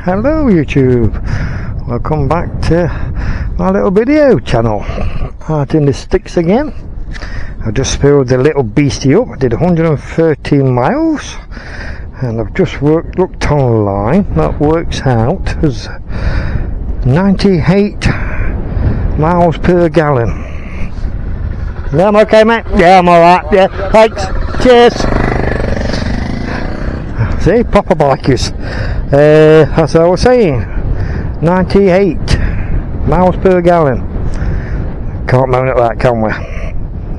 Hello YouTube, welcome back to my little video channel. Out in the sticks again. I just filled the little beastie up. I did 113 miles and I've just looked online. That works out as 98 miles per gallon. Yeah, I'm okay, mate. Yeah, I'm alright. Yeah, thanks. Cheers. See, proper bikers. As I was saying, 98 miles per gallon. Can't moan at that, can we?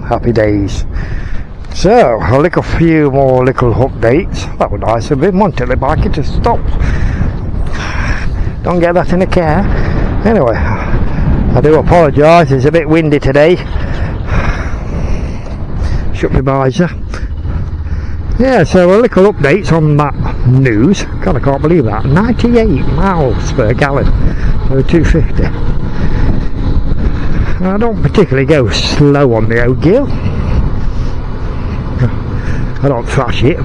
Happy days. So, I'll lick a few more little updates. That would be nice of him, wouldn't it? The biker to stop. Don't get that in the car. Anyway, I do apologise, it's a bit windy today. Shut my visor. Yeah, so a little updates on that news. God, I can't believe that. 98 miles per gallon for 250. I don't particularly go slow on the old gear. I don't thrash it.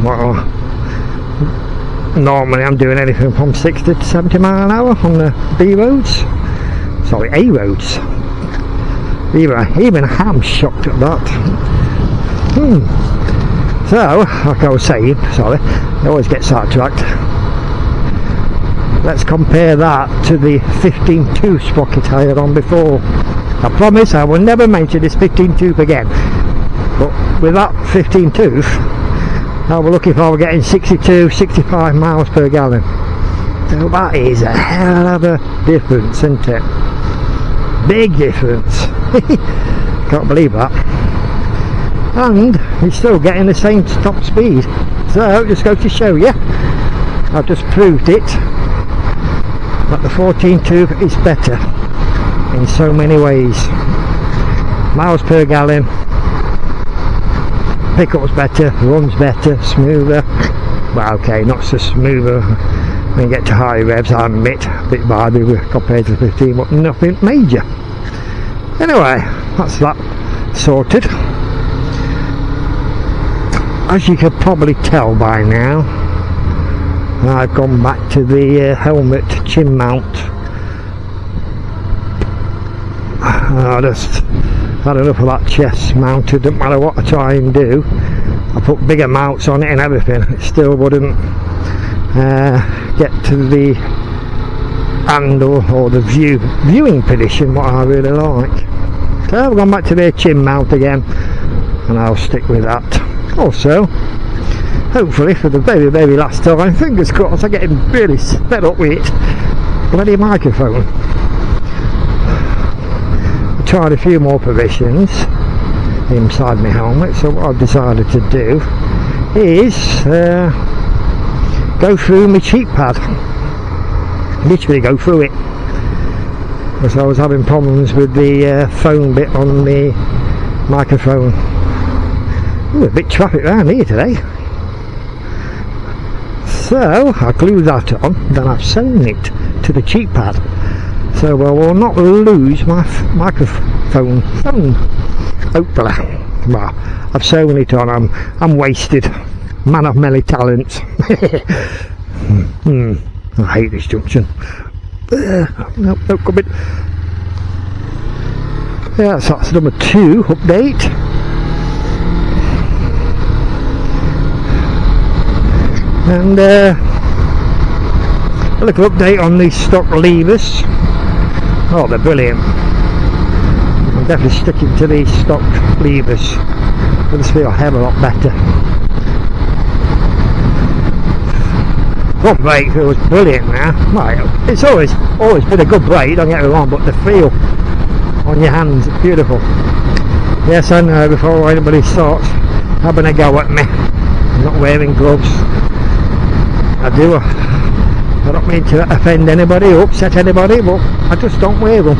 Normally I'm doing anything from 60 to 70 mile an hour on the B roads. Sorry, A roads. Even I'm shocked at that. So, like I was saying, sorry, I always get sidetracked. Let's compare that to the 15-tooth sprocket I had on before. I promise I will never mention this 15-tooth again. But with that 15-tooth, I was looking for getting 62, 65 miles per gallon. So that is a hell of a difference, isn't it? Big difference. Can't believe that. And he's still getting the same top speed, so just go to show you, I've just proved it, that the 14-tooth is better in so many ways. Miles per gallon, pickup's better, runs better, smoother. Well, okay, not so smoother when you get to high revs, I admit, a bit bad compared to the 15, but nothing major. Anyway, that's that sorted. As you can probably tell by now, I've gone back to the helmet chin mount. I just had enough of that chest mounted. Doesn't matter what I try and do. I put bigger mounts on it and everything. It still wouldn't get to the handle or the viewing position what I really like. So I've gone back to the chin mount again, and I'll stick with that. Also, hopefully for the very last time, fingers crossed, I'm getting really fed up with it. Bloody microphone. I tried a few more positions inside my helmet, so what I've decided to do is go through my cheek pad. Literally go through it. Because I was having problems with the phone bit on the microphone. Ooh, a bit traffic around here today. So I glue that on, then I've sewn it to the cheek pad, so I will not lose my microphone phone. Hopefully. Well, I've sewn it on. I'm wasted. Man of many talents. I hate this junction. No, come in. Yeah, so that's number 2 update. And a little update on these stock levers. Oh, they're brilliant. I'm definitely sticking to these stock levers. I just feel a hell of a lot better. Front brake feels brilliant now. Right, it's always been a good brake, don't get me wrong, but the feel on your hands, it's beautiful. Yes, I know, before anybody starts having a go at me, I'm not wearing gloves. I don't mean to offend anybody or upset anybody, but I just don't wear them.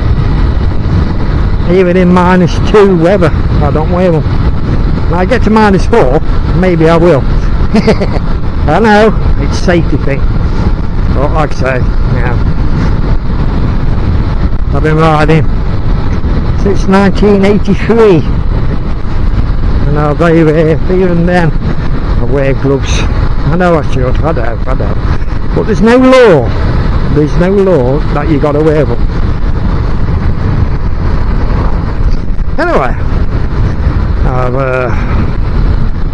Even in -2 weather, I don't wear them. When I get to -4, maybe I will. I know, it's a safety thing. But like I say, yeah, I've been riding since 1983. And I've even then I wear gloves. I know I should, I don't. But there's no law There's no law that you got away with. Anyway,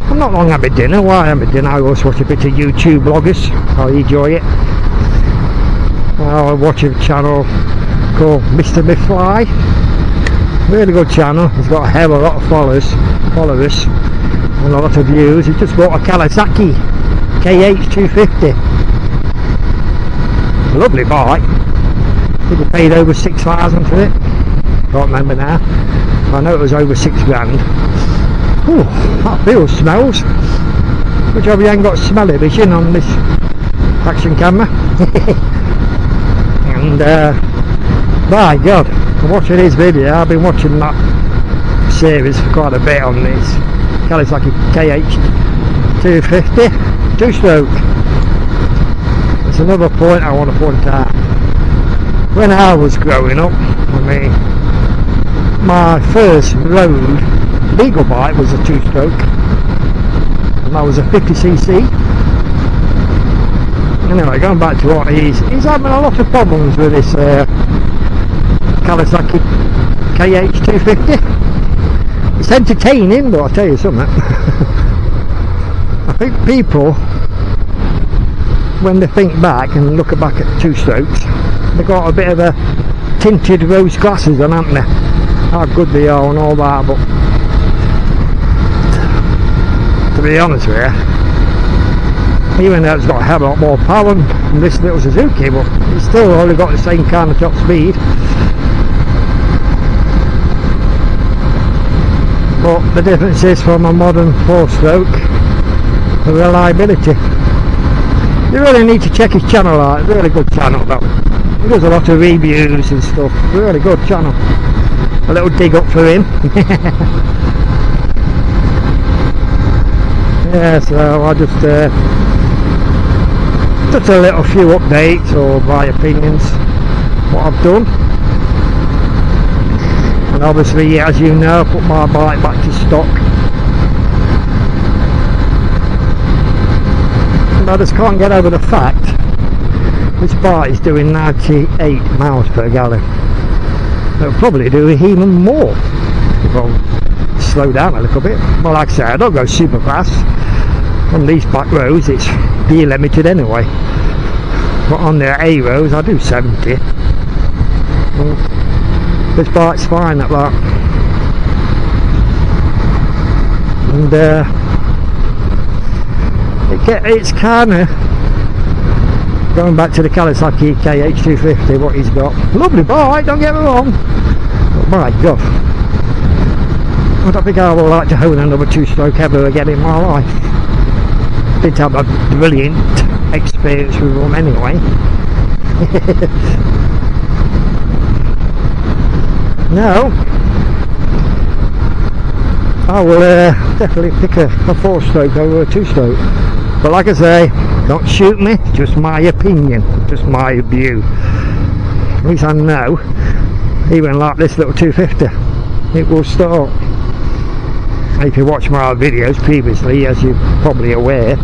I'm not long having dinner. While I'm at dinner, I always watch a bit of YouTube bloggers. I enjoy it. I watch a channel called Mr. McFly. Really good channel. He's got a hell of a lot of followers and a lot of views. He just bought a Kawasaki KH250. Lovely bike. I think he paid over 6,000 for it. Can't remember now. I know it was over 6 grand. Ooh, that feels smells. Good job you ain't got smelly vision on this action camera. And by God, I'm watching his video. I've been watching that series for quite a bit on this Kawasaki KH250 two-stroke. There's another point I want to point out. When I was growing up, my first road legal bike was a two-stroke, and that was a 50cc. Anyway, going back to what he's having a lot of problems with this Kawasaki KH250. It's entertaining, but I'll tell you something. I think people, when they think back and look back at two-strokes, they've got a bit of a tinted rose glasses on, haven't they? How good they are and all that, but to be honest with you, even though it's got a hell of a lot more power than this little Suzuki, but it's still only got the same kind of top speed. But the difference is, from a modern 4-stroke, the reliability. You really need to check his channel out. Really good channel though. He does a lot of reviews and stuff. Really good channel. A little dig up for him. Yeah, so I just a little few updates, or my opinions, what I've done. And obviously, as you know, I put my bike back to stock. And I just can't get over the fact this bike is doing 98 miles per gallon. It'll probably do even more if I slow down a little bit. Well, like I say, I don't go super fast. On these back roads it's delimited anyway, but on the A roads I do 70. Well, this bike's fine at that. And it's kind of going back to the Kawasaki KH250, what he's got. Lovely bike, don't get me wrong, but my God, I don't think I would like to own another two-stroke ever again in my life. Did have a brilliant experience with them anyway. Now I will definitely pick a 4-stroke over a 2-stroke, but like I say, don't shoot me, just my opinion, just my view. At least I know, even like this little 250, it will start. If you watch my videos previously, as you're probably aware,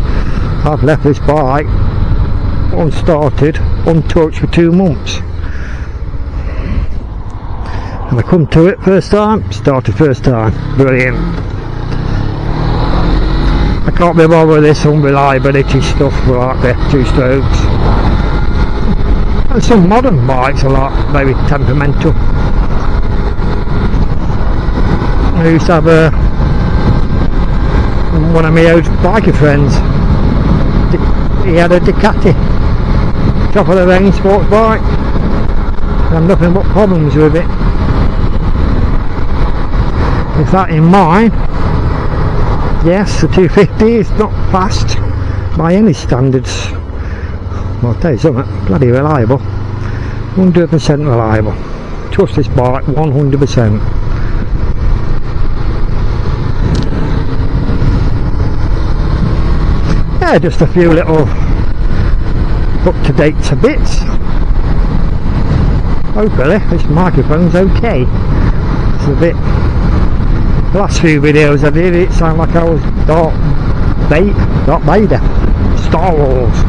I've left this bike unstarted, untouched for 2 months. And I come to it first time, started first time, brilliant. I can't be bothered with this unreliability stuff like the 2-strokes. And some modern bikes are like very temperamental. I used to have one of my old biker friends, he had a Ducati top of the range sports bike, and nothing but problems with it. With that in mind, yes, the 250 is not fast by any standards. Well, I'll tell you something, bloody reliable, 100% reliable. Trust this bike 100%. Yeah, just a few little up-to-date bits. Hopefully this microphone's okay. It's a bit, the last few videos I did, it sounded like I was Darth Vader, Star Wars.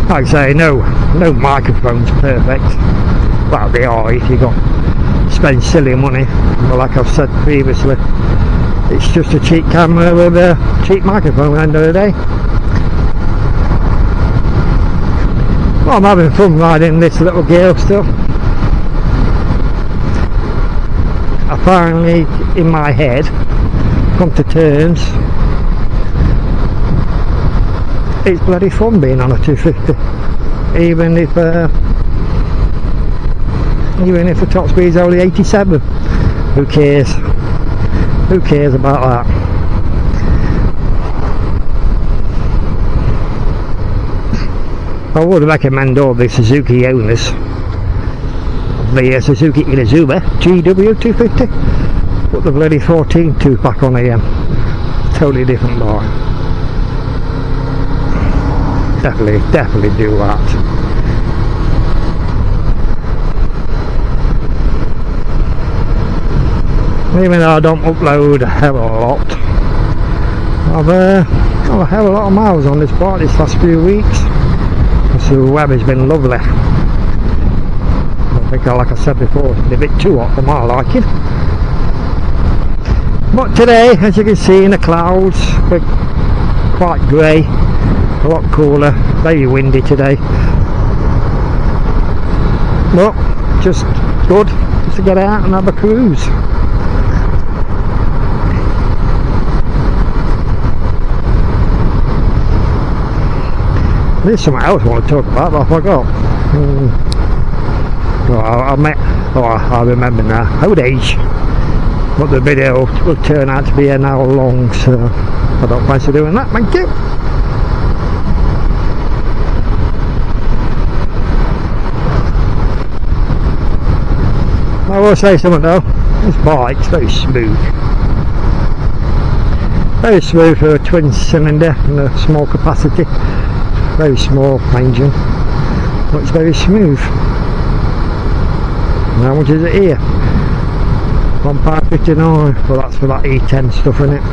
Like I say, no microphone's perfect. Well, they are if you spend silly money. But like I've said previously, it's just a cheap camera with a cheap microphone at the end of the day. Well, I'm having fun riding this little girl still. I finally, in my head, come to terms. It's bloody fun being on a 250, even if the top speed is only 87. Who cares? Who cares about that? I would recommend all the Suzuki owners the Suzuki Inazuma GW250. Put the bloody 14 tooth back on again. Totally different bar. Definitely do that. Even though I don't upload a hell of a lot, I've got a hell of a lot of miles on this bike this last few weeks. So the weather's been lovely. I think, like I said before, it's been a bit too hot for my liking. But today, as you can see in the clouds, we're quite grey, a lot cooler, very windy today. Well, just good just to get out and have a cruise. There's something else I want to talk about, but I forgot. I remember now. Old age. But the video will turn out to be an hour long, so I don't fancy doing that. Thank you. I will say something though. This bike's very smooth. Very smooth for a twin cylinder and a small capacity. Very small engine, but it's very smooth. And how much is it here? £1.59. Well, that's for that E10 stuff in it.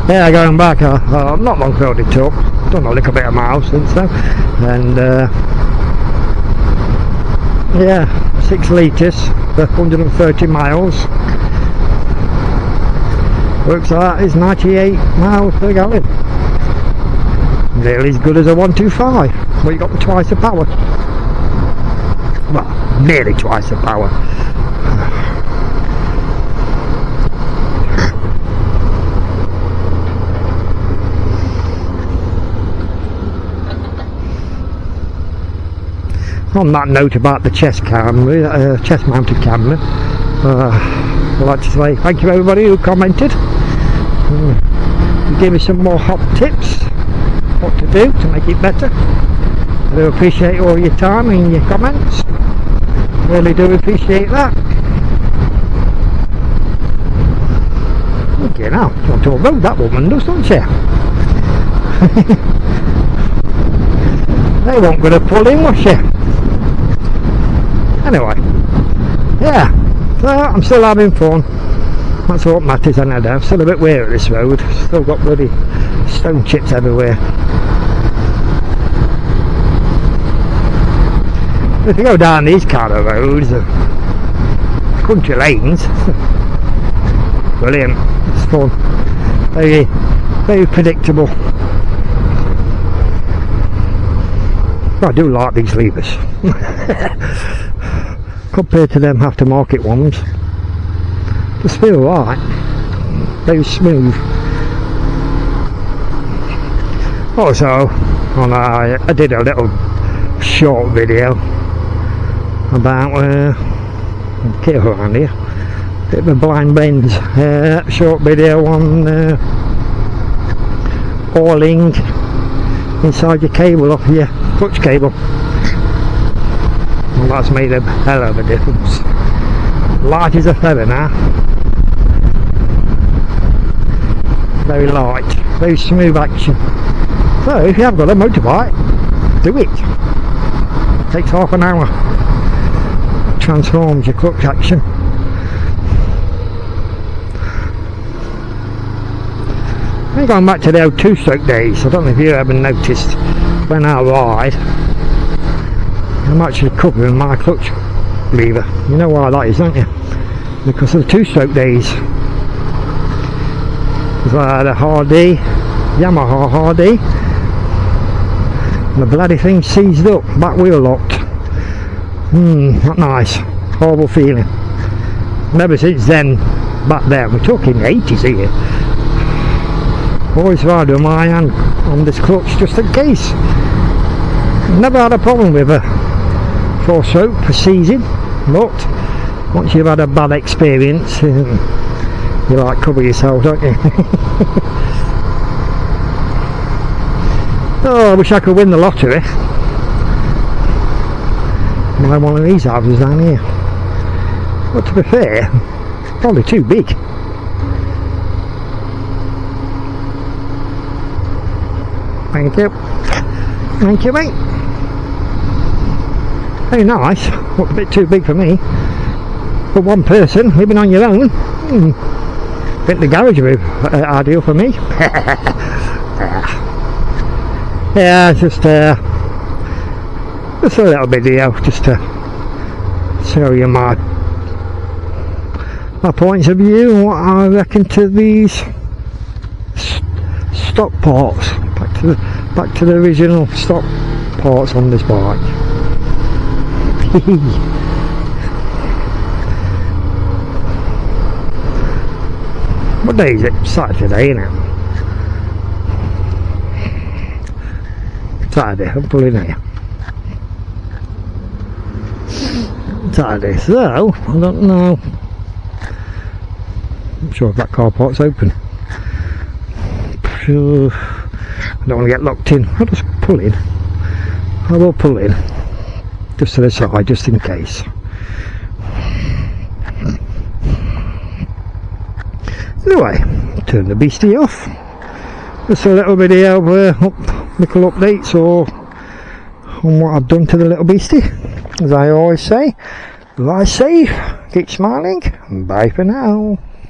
Yeah, going back, I've not long filled it up. Done a little bit of miles since then, and yeah, 6 litres for 130 miles. Works out is 98 miles per gallon. Nearly as good as a 125, but you got twice the power. Well, nearly twice the power. On that note about the chest camera, chest mounted camera, I'd like to say thank you everybody who commented. You gave me some more hot tips what to do to make it better. I do appreciate all your time and your comments. Really do appreciate that. Okay, now you want to avoid that woman, doesn't she? They won't go to pull in, was she? Anyway, yeah, so I'm still having fun. That's what matters. I know I'm still a bit weary of this road. Still got bloody stone chips everywhere. If you go down these kind of roads, country lanes, brilliant. It's fun. Very predictable. I do like these levers. Compared to them aftermarket ones, just feel right. Very smooth. Also, I did a little short video about get around here, bit of a blind bends, short video on oiling inside your cable off your clutch cable. Well, that's made a hell of a difference. Light as a feather now. Very light, very smooth action. So if you have got a motorbike, do it. Takes half an hour. Transforms your clutch action. I'm going back to the old 2-stroke days. I don't know if you ever noticed. when I ride, I'm actually covering my clutch lever. You know why that is, don't you? Because of the two-stroke days. If I had a Hardy, Yamaha Hardy, and the bloody thing seized up, back wheel locked. Not nice. Horrible feeling. And ever since then, back then, we're talking the 80s here, always ride with my hand on this clutch just in case. Never had a problem with a 4-stroke for seizing, but once you've had a bad experience, you like cover yourself, don't you? Oh, I wish I could win the lottery. Buy one of these houses down here. But to be fair, probably too big. Thank you. Thank you, mate. Very nice, but a bit too big for me. For one person, living on your own, I think the garage would be ideal for me. Yeah, just a little video, just to show you my points of view and what I reckon to these stock parts. Back to the original stock parts on this bike. What day is it? Saturday, isn't it? Saturday, I'm pulling here. Saturday, so I don't know. I'm sure if that car park's open. I don't want to get locked in. I'll just pull in. I will pull in just to the side, just in case. Anyway, turn the beastie off. Just a little video of little updates or on what I've done to the little beastie. As I always say, ride safe, keep smiling, and bye for now.